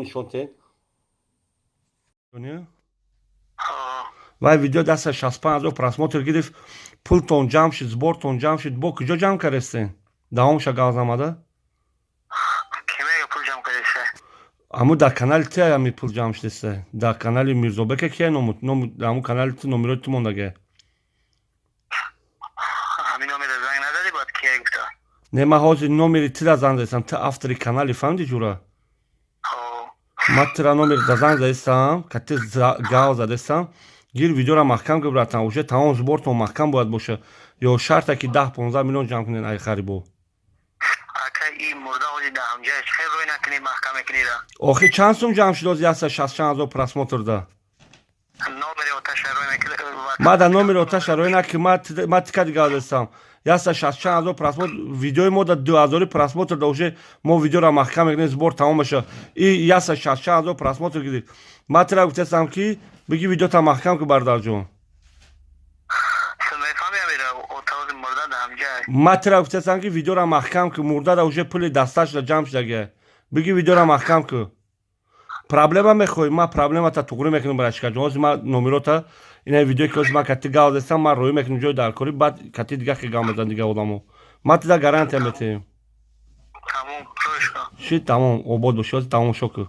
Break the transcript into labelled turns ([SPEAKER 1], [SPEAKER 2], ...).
[SPEAKER 1] شونتين دنیا
[SPEAKER 2] ها
[SPEAKER 1] وای ویدیو دست 65,000 просмотр گرفت. پولتون جمع شد، زبورتون جمع شد. با کجا جمع کردین؟ دهمش گاز آمده؟
[SPEAKER 2] کی میگه پول جمع کردیسه؟
[SPEAKER 1] اما در کانال تی همی پول جمع شده. در کانال میرزوبک که نمود در کانال تی نمیرود تو مونده.
[SPEAKER 2] همین نمیره زنگ نداری باید کیه گفته؟
[SPEAKER 1] نه ما حاضر نمیری تی زنگ زدم تا افتری کانالی فهمیدی جورا؟
[SPEAKER 2] ها
[SPEAKER 1] ما ترا نمیری زنگ زدم کتی گاز زدم. گیر ویدیو را محکم که براتن اوشه تمام زبورتون محکم باید باشه. یا شرطه که 10-15 میلیون جمع کنین ای خریبو.
[SPEAKER 2] اکا این مرده هایی ده همجاش خیلی روی نکنی محکمه کنی را
[SPEAKER 1] آخه چند سوم جمع شد از یاسه 60,000 پرسموتر ده.
[SPEAKER 2] نمیره آتش روی نکنی
[SPEAKER 1] ما در نمیره آتش روی نکنی ما تیکه دیگه دستم. یاسه 60,000 پرسموتر ویدیو ما در 2,000 پرسموتر دوشه ما ویدیو را محکم کنیم زبور تمام بشه. این یاسه 60,000 پرسموتر گیرید. ما ترا گفتم که بگی ویدیو تا محکم که بردار جون.
[SPEAKER 2] سمیفهمی میره اتاق مرده ده همجاش
[SPEAKER 1] ما ترا گفتم که ویدیو را محکم که مرده دوشه پول دستش را جمع شده. بگی ویدیو را محکم که پرابلم میخوای ما پرابلم تا توگری میکنیم برای شکر جواز ما نمیروتا این ویدیو که ما کتی گاو دستم ما روی میکنیم جای در کاری بعد کتی دیگه که گام بزن دیگه آدمو ما تا گارانتی میتیم
[SPEAKER 2] تموم روش کن
[SPEAKER 1] شی تمام آباد بشه تمام شکر